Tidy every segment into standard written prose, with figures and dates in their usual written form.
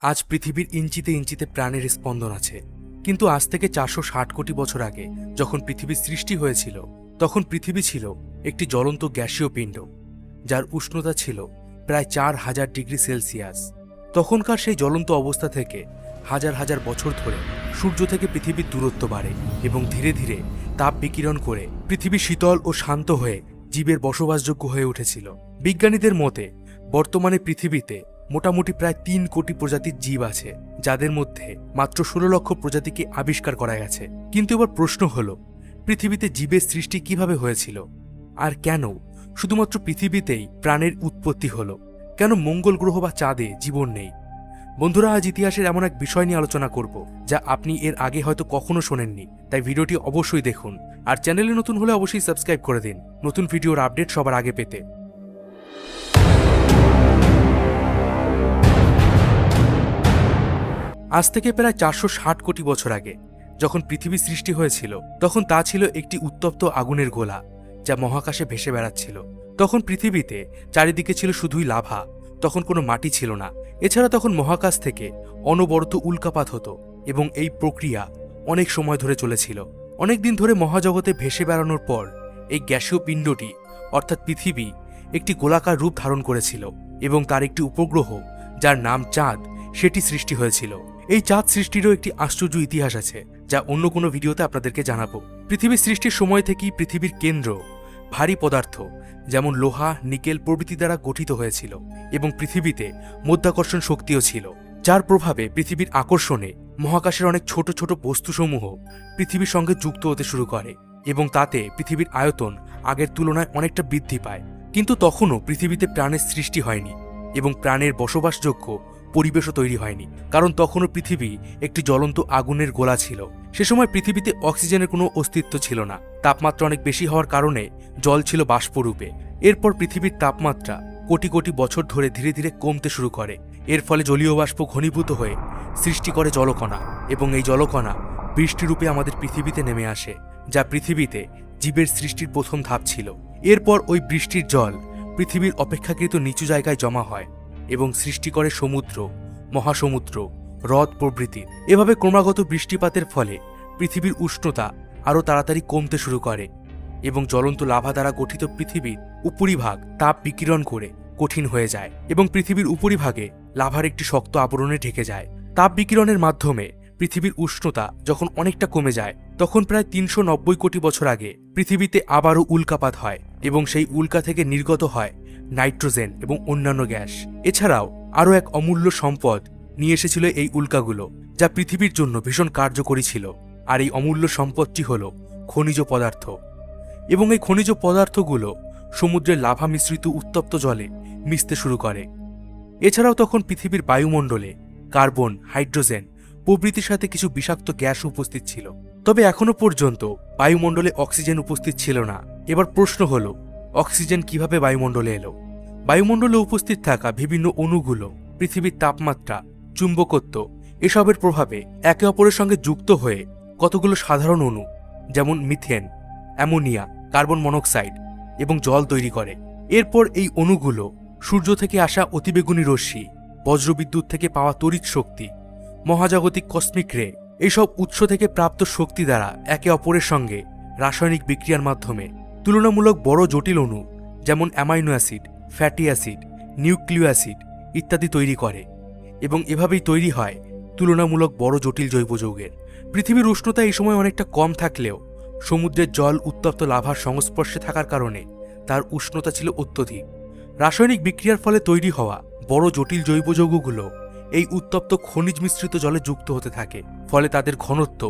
আজ পৃথিবীর ইঞ্চিতে ইঞ্চিতে প্রাণের স্পন্দন আছে, কিন্তু আজ থেকে 460 কোটি বছর আগে যখন পৃথিবীর সৃষ্টি হয়েছিল তখন পৃথিবী ছিল একটি জ্বলন্ত গ্যাসীয় পিণ্ড, যার উষ্ণতা ছিল প্রায় 4000 ডিগ্রি সেলসিয়াস। তখনকার সেই জ্বলন্ত অবস্থা থেকে হাজার হাজার বছর ধরে সূর্য থেকে পৃথিবীর দূরত্ব বাড়ে এবং ধীরে ধীরে তাপ বিকিরণ করে পৃথিবী শীতল ও শান্ত হয়ে জীবের বসবাসযোগ্য হয়ে উঠেছিল। বিজ্ঞানীদের মতে বর্তমানে পৃথিবীতে মোটামুটি প্রায় 3 কোটি প্রজাতির জীব আছে, যাদের মধ্যে মাত্র 16 লক্ষ প্রজাতিকে আবিষ্কার করা গেছে। কিন্তু এবার প্রশ্ন হলো, পৃথিবীতে জীবের সৃষ্টি কিভাবে হয়েছিল, আর কেন শুধুমাত্র পৃথিবীতেই প্রাণের উৎপত্তি হলো? কেন মঙ্গল গ্রহ বা চাঁদে জীবন নেই? বন্ধুরা, আজ ইতিহাসের এমন এক বিষয় নিয়ে আলোচনা করব যা আপনি এর আগে হয়তো কখনো শোনেননি, তাই ভিডিওটি অবশ্যই দেখুন। আর চ্যানেলে নতুন হলে অবশ্যই সাবস্ক্রাইব করে দিন নতুন ভিডিওর আপডেট সবার আগে পেতে। আজ থেকে প্রায় 460 কোটি বছর আগে যখন পৃথিবী সৃষ্টি হয়েছিল তখন তা ছিল একটি উত্তপ্ত আগুনের গোলা যা মহাকাশে ভেসে বেড়াচ্ছিল। তখন পৃথিবীতে চারিদিকে ছিল শুধুই লাভা, তখন কোনো মাটি ছিল না। এছাড়া তখন মহাকাশ থেকে অনবরত উল্কাপাত হতো এবং এই প্রক্রিয়া অনেক সময় ধরে চলেছিল। অনেক দিন ধরে মহাজগতে ভেসে বেড়ানোর পর এই গ্যাসীয় পিণ্ডটি অর্থাৎ পৃথিবী একটি গোলাকার রূপ ধারণ করেছিল এবং তার একটি উপগ্রহ যার নাম চাঁদ সেটি সৃষ্টি হয়েছিল। এই চাঁদ সৃষ্টিরও একটি আশ্চর্য ইতিহাস আছে যা অন্য কোনো ভিডিওতে আপনাদেরকে জানাবো। পৃথিবীর সৃষ্টির সময় থেকেই পৃথিবীর কেন্দ্র ভারী পদার্থ যেমন লোহা, নিকেল প্রভৃতি দ্বারা গঠিত হয়েছিল এবং পৃথিবীতে মাধ্যাকর্ষণ শক্তিও ছিল, যার প্রভাবে পৃথিবীর আকর্ষণে মহাকাশের অনেক ছোট ছোট বস্তুসমূহ পৃথিবীর সঙ্গে যুক্ত হতে শুরু করে এবং তাতে পৃথিবীর আয়তন আগের তুলনায় অনেকটা বৃদ্ধি পায়। কিন্তু তখনও পৃথিবীতে প্রাণের সৃষ্টি হয়নি এবং প্রাণের বসবাসযোগ্য পরিবেশও তৈরি হয়নি, কারণ তখনও পৃথিবী একটি জ্বলন্ত আগুনের গোলা ছিল। সে সময় পৃথিবীতে অক্সিজেনের কোনো অস্তিত্ব ছিল না। তাপমাত্রা অনেক বেশি হওয়ার কারণে জল ছিল বাষ্পরূপে। এরপর পৃথিবীর তাপমাত্রা কোটি কোটি বছর ধরে ধীরে ধীরে কমতে শুরু করে। এর ফলে জলীয় বাষ্প ঘনীভূত হয়ে সৃষ্টি করে জলকণা এবং এই জলকণা বৃষ্টিরূপে আমাদের পৃথিবীতে নেমে আসে, যা পৃথিবীতে জীবের সৃষ্টির প্রথম ধাপ ছিল। এরপর ওই বৃষ্টির জল পৃথিবীর অপেক্ষাকৃত নিচু জায়গায় জমা হয় এবং সৃষ্টি করে সমুদ্র, মহাসমুদ্র, হ্রদ প্রভৃতি। এভাবে ক্রমাগত বৃষ্টিপাতের ফলে পৃথিবীর উষ্ণতা আরও তাড়াতাড়ি কমতে শুরু করে এবং জ্বলন্ত লাভা দ্বারা গঠিত পৃথিবীর উপরিভাগ তাপ বিকিরণ করে কঠিন হয়ে যায় এবং পৃথিবীর উপরিভাগে লাভার একটি শক্ত আবরণে ঢেকে যায়। তাপ বিকিরণের মাধ্যমে পৃথিবীর উষ্ণতা যখন অনেকটা কমে যায় তখন প্রায় 390 কোটি বছর আগে পৃথিবীতে আবারও উল্কাপাত হয় এবং সেই উল্কা থেকে নির্গত হয় নাইট্রোজেন এবং অন্যান্য গ্যাস। এছাড়াও আরও এক অমূল্য সম্পদ নিয়ে এসেছিল এই উল্কাগুলো, যা পৃথিবীর জন্য ভীষণ কার্যকরী ছিল। আর এই অমূল্য সম্পদটি হল খনিজ পদার্থ, এবং এই খনিজ পদার্থগুলো সমুদ্রের লাভা মিশ্রিত উত্তপ্ত জলে মিশতে শুরু করে। এছাড়াও তখন পৃথিবীর বায়ুমণ্ডলে কার্বন, হাইড্রোজেন প্রভৃতির সাথে কিছু বিষাক্ত গ্যাস উপস্থিত ছিল, তবে এখনো পর্যন্ত বায়ুমণ্ডলে অক্সিজেন উপস্থিত ছিল না। এবার প্রশ্ন হল, অক্সিজেন কিভাবে বায়ুমণ্ডলে এলো? বায়ুমণ্ডলে উপস্থিত থাকা বিভিন্ন অণুগুলো পৃথিবীর তাপমাত্রা, চুম্বকত্ব এসবের প্রভাবে একে অপরের সঙ্গে যুক্ত হয়ে কতগুলো সাধারণ অণু যেমন মিথেন, অ্যামোনিয়া, কার্বন মনোক্সাইড এবং জল তৈরি করে। এরপর এই অণুগুলো সূর্য থেকে আসা অতিবেগুনি রশ্মি, বজ্রবিদ্যুৎ থেকে পাওয়া তড়িৎ শক্তি, মহাজাগতিক কসমিক রে এইসব উৎস থেকে প্রাপ্ত শক্তি দ্বারা একে অপরের সঙ্গে রাসায়নিক বিক্রিয়ার মাধ্যমে তুলনামূলক বড় জটিল অণু যেমন amino acid, fatty acid, নিউক্লিও acid ইত্যাদি তৈরি করে এবং এভাবেই তৈরি হয় তুলনামূলক বড় জটিল জৈব যৌগের। পৃথিবীর উষ্ণতা এই সময় অনেকটা কম থাকলেও সমুদ্রের জল উত্তপ্ত লাভার সংস্পর্শে থাকার কারণে তার উষ্ণতা ছিল অত্যধিক। রাসায়নিক বিক্রিয়ার ফলে তৈরি হওয়া বড় জটিল জৈব যৌগগুলো এই উত্তপ্ত খনিজ মিশ্রিত জলে যুক্ত হতে থাকে, ফলে তাদের ঘনত্ব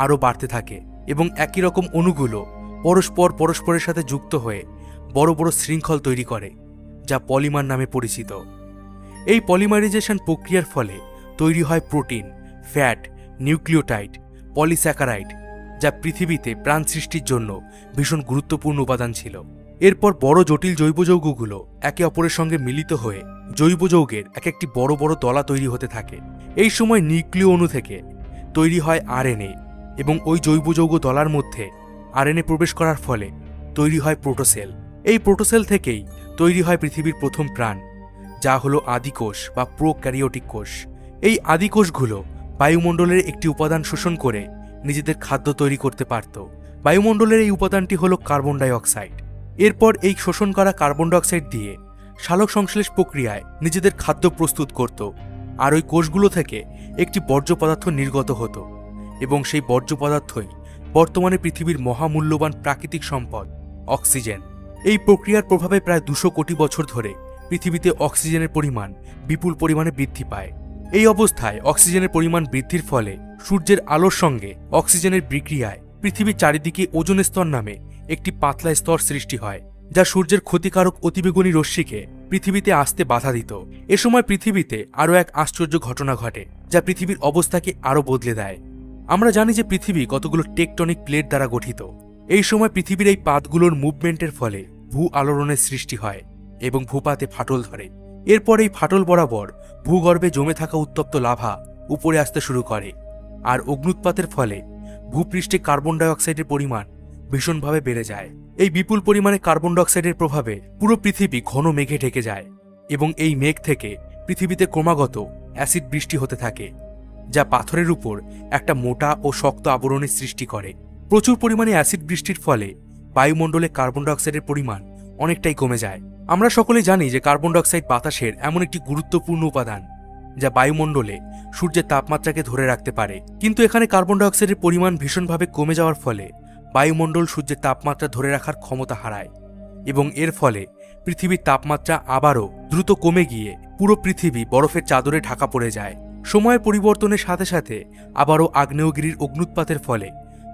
আরও বাড়তে থাকে এবং একই রকম অণুগুলো পরস্পরের সাথে যুক্ত হয়ে বড় বড় শৃঙ্খল তৈরি করে, যা পলিমার নামে পরিচিত। এই পলিমারাইজেশন প্রক্রিয়ার ফলে তৈরি হয় প্রোটিন, ফ্যাট, নিউক্লিওটাইড, পলিস্যাকারাইড, যা পৃথিবীতে প্রাণ সৃষ্টির জন্য ভীষণ গুরুত্বপূর্ণ উপাদান ছিল। এরপর বড় জটিল জৈব যৌগগুলো একে অপরের সঙ্গে মিলিত হয়ে জৈব যৌগের এক একটি বড় বড় দলা তৈরি হতে থাকে। এই সময় নিউক্লিয় অণু থেকে তৈরি হয় আরএনএ এবং ওই জৈব যৌগ দলার মধ্যে আরএনএ প্রবেশ করার ফলে তৈরি হয় প্রোটোসেল। এই প্রোটোসেল থেকেই তৈরি হয় পৃথিবীর প্রথম প্রাণ, যা হলো আদিকোষ বা প্রোক্যারিওটিক কোষ। এই আদি কোষগুলো বায়ুমণ্ডলের একটি উপাদান শোষণ করে নিজেদের খাদ্য তৈরি করতে পারত। বায়ুমণ্ডলের এই উপাদানটি হল কার্বন ডাই অক্সাইড। এরপর এই শোষণ করা কার্বন ডাই অক্সাইড দিয়ে সালোক সংশ্লেষ প্রক্রিয়ায় নিজেদের খাদ্য প্রস্তুত করত। আর ওই কোষগুলো থেকে একটি বর্জ্য পদার্থ নির্গত হতো এবং সেই বর্জ্য পদার্থই বর্তমানে পৃথিবীর মহামূল্যবান প্রাকৃতিক সম্পদ অক্সিজেন। এই প্রক্রিয়ার প্রভাবে প্রায় 200 কোটি বছর ধরে পৃথিবীতে অক্সিজেনের পরিমাণ বিপুল পরিমাণে বৃদ্ধি পায়। এই অবস্থায় অক্সিজেনের পরিমাণ বৃদ্ধির ফলে সূর্যের আলোর সঙ্গে অক্সিজেনের বিক্রিয়ায় পৃথিবীর চারিদিকে ওজোন স্তর নামে একটি পাতলা স্তর সৃষ্টি হয়, যা সূর্যের ক্ষতিকারক অতিবেগুনি রশ্মিকে পৃথিবীতে আসতে বাধা দিত। এ সময় পৃথিবীতে আরও এক আশ্চর্য ঘটনা ঘটে, যা পৃথিবীর অবস্থাকে আরও বদলে দেয়। আমরা জানি যে পৃথিবী কতগুলো টেকটনিক প্লেট দ্বারা গঠিত। এই সময় পৃথিবীর এই পাতগুলোর মুভমেন্টের ফলে ভূ আলোড়নের সৃষ্টি হয় এবং ভূপাতে ফাটল ধরে। এরপর এই ফাটল বরাবর ভূগর্ভে জমে থাকা উত্তপ্ত লাভা উপরে আসতে শুরু করে, আর অগ্নুৎপাতের ফলে ভূপৃষ্ঠে কার্বন ডাই অক্সাইডের পরিমাণ ভীষণভাবে বেড়ে যায়। এই বিপুল পরিমাণে কার্বন ডাই অক্সাইডের প্রভাবে পুরো পৃথিবী ঘন মেঘে ঢেকে যায় এবং এই মেঘ থেকে পৃথিবীতে ক্রমাগত অ্যাসিড বৃষ্টি হতে থাকে, যা পাথরের উপর একটা মোটা ও শক্ত আবরণের সৃষ্টি করে। প্রচুর পরিমাণে অ্যাসিড বৃষ্টির ফলে বায়ুমণ্ডলে কার্বন ডাই অক্সাইডের পরিমাণ অনেকটাই কমে যায়। আমরা সকলে জানি যে কার্বন ডাই অক্সাইড বাতাসের এমন একটি গুরুত্বপূর্ণ উপাদান যা বায়ুমণ্ডলে সূর্যের তাপমাত্রাকে ধরে রাখতে পারে। কিন্তু এখানে কার্বন ডাই অক্সাইডের পরিমাণ ভীষণভাবে কমে যাওয়ার ফলে বায়ুমণ্ডল সূর্যের তাপমাত্রা ধরে রাখার ক্ষমতা হারায় এবং এর ফলে পৃথিবীর তাপমাত্রা আবারও দ্রুত কমে গিয়ে পুরো পৃথিবী বরফের চাদরে ঢাকা পড়ে যায়। সময়ের পরিবর্তনের সাথে সাথে আবারও আগ্নেয়গিরির অগ্নুৎপাতের ফলে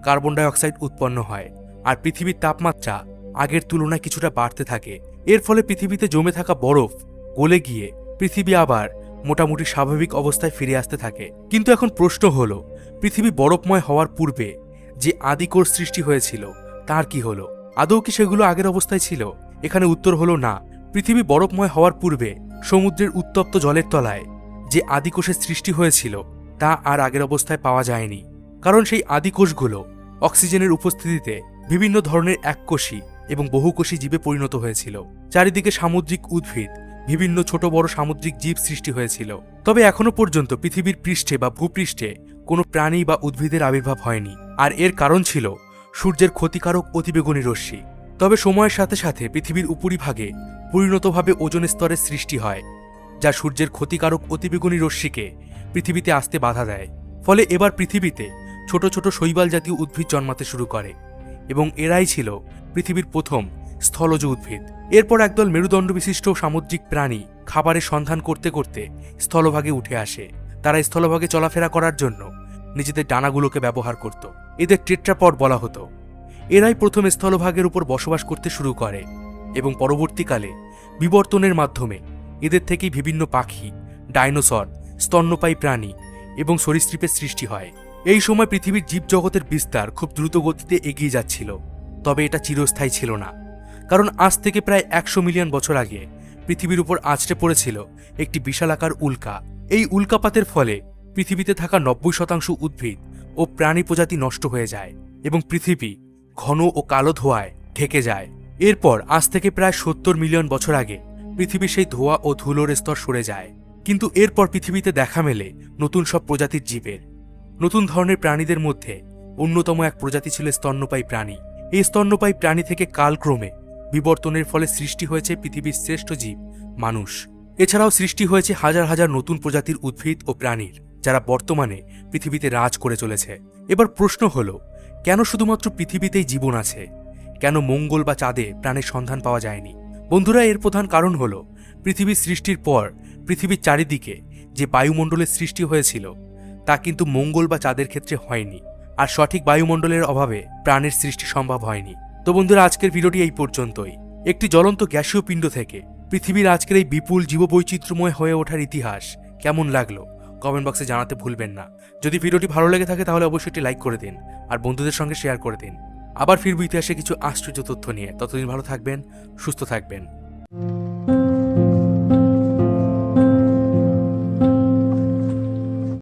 কার্বন ডাই অক্সাইড উৎপন্ন হয়, আর পৃথিবীর তাপমাত্রা আগের তুলনায় কিছুটা বাড়তে থাকে। এর ফলে পৃথিবীতে জমে থাকা বরফ গলে গিয়ে পৃথিবী আবার মোটামুটি স্বাভাবিক অবস্থায় ফিরে আসতে থাকে। কিন্তু এখন প্রশ্ন হল, পৃথিবী বরফময় হওয়ার পূর্বে যে আদিকোষ সৃষ্টি হয়েছিল তার কি হলো? আদৌ কি সেগুলো আগের অবস্থায় ছিল? এখানে উত্তর হলো না। পৃথিবী বরফময় হওয়ার পূর্বে সমুদ্রের উত্তপ্ত জলের তলায় যে আদিকোষের সৃষ্টি হয়েছিল তা আর আগের অবস্থায় পাওয়া যায়নি, কারণ সেই আদিকোষগুলো অক্সিজেনের উপস্থিতিতে বিভিন্ন ধরনের এককোষী এবং বহুকোষী জীবে পরিণত হয়েছিল। চারিদিকে সামুদ্রিক উদ্ভিদ, বিভিন্ন ছোট বড় সামুদ্রিক জীব সৃষ্টি হয়েছিল। তবে এখনো পর্যন্ত পৃথিবীর পৃষ্ঠে বা ভূপৃষ্ঠে কোনো প্রাণী বা উদ্ভিদের আবির্ভাব হয়নি, আর এর কারণ ছিল সূর্যের ক্ষতিকারক অতিবেগুনি রশ্মি। তবে সময়ের সাথে সাথে পৃথিবীর উপরিভাগে পরিণতভাবে ওজোন স্তরের সৃষ্টি হয়, যা সূর্যের ক্ষতিকারক অতিবেগুনি রশ্মিকে পৃথিবীতে আসতে বাধা দেয়। ফলে এবার পৃথিবীতে ছোট ছোট শৈবাল জাতীয় উদ্ভিদ জন্মাতে শুরু করে এবং এরাই ছিল পৃথিবীর প্রথম স্থলজ উদ্ভিদ। এরপর একদল মেরুদণ্ড বিশিষ্ট সামুদ্রিক প্রাণী খাবারের সন্ধান করতে করতে স্থলভাগে উঠে আসে। তারা স্থলভাগে চলাফেরা করার জন্য নিজেদের ডানাগুলোকে ব্যবহার করত। এদের টেট্রাপড বলা হতো। এরাই প্রথম স্থলভাগের উপর বসবাস করতে শুরু করে এবং পরবর্তীকালে বিবর্তনের মাধ্যমে এদের থেকেই বিভিন্ন পাখি, ডাইনোসর, স্তন্যপায়ী প্রাণী এবং সরীসৃপের সৃষ্টি হয়। এই সময় পৃথিবীর জীবজগতের বিস্তার খুব দ্রুত গতিতে এগিয়ে যাচ্ছিল। তবে এটা চিরস্থায়ী ছিল না, কারণ আজ থেকে প্রায় 100 মিলিয়ন বছর আগে পৃথিবীর উপর আছড়ে পড়েছিল একটি বিশালাকার উল্কা। এই উল্কাপাতের ফলে পৃথিবীতে থাকা 90% উদ্ভিদ ও প্রাণী প্রজাতি নষ্ট হয়ে যায় এবং পৃথিবী ঘন ও কালো ধোঁয়ায় ঢেকে যায়। এরপর আজ থেকে প্রায় 70 মিলিয়ন বছর আগে পৃথিবীর সেই ধোঁয়া ও ধুলোর স্তর সরে যায়। কিন্তু এরপর পৃথিবীতে দেখা মেলে নতুন সব প্রজাতির জীবের। নতুন ধরনের প্রাণীদের মধ্যে অন্যতম এক প্রজাতি ছিল স্তন্যপায়ী প্রাণী। এই স্তন্যপায়ী প্রাণী থেকে কালক্রমে বিবর্তনের ফলে সৃষ্টি হয়েছে পৃথিবীর শ্রেষ্ঠ জীব মানুষ। এছাড়াও সৃষ্টি হয়েছে হাজার হাজার নতুন প্রজাতির উদ্ভিদ ও প্রাণীর, যারা বর্তমানে পৃথিবীতে রাজ করে চলেছে। এবার প্রশ্ন হলো, কেন শুধুমাত্র পৃথিবীতেই জীবন আছে? কেন মঙ্গল বা চাঁদে প্রাণের সন্ধান পাওয়া যায়নি? বন্ধুরা, এর প্রধান কারণ হলো পৃথিবীর সৃষ্টির পর পৃথিবীর চারিদিকে যে বায়ুমণ্ডলের সৃষ্টি হয়েছিল তা কিন্তু মঙ্গল বা চাঁদের ক্ষেত্রে হয়নি, আর সঠিক বায়ুমণ্ডলের অভাবে প্রাণের সৃষ্টি সম্ভব হয়নি। তো বন্ধুরা, আজকের ভিডিওটি এই পর্যন্তই। একটি জ্বলন্ত গ্যাসীয় পিণ্ড থেকে পৃথিবীর আজকের এই বিপুল জীববৈচিত্র্যময় হয়ে ওঠার ইতিহাস কেমন লাগলো কমেন্ট বক্সে জানাতে ভুলবেন না। যদি ভিডিওটি ভালো লেগে থাকে তাহলে অবশ্যই একটি লাইক করে দিন আর বন্ধুদের সঙ্গে শেয়ার করে দিন। আবার ফিরব ইতিহাসে কিছু আশ্চর্য তথ্য নিয়ে। ততদিন ভালো থাকবেন, সুস্থ থাকবেন।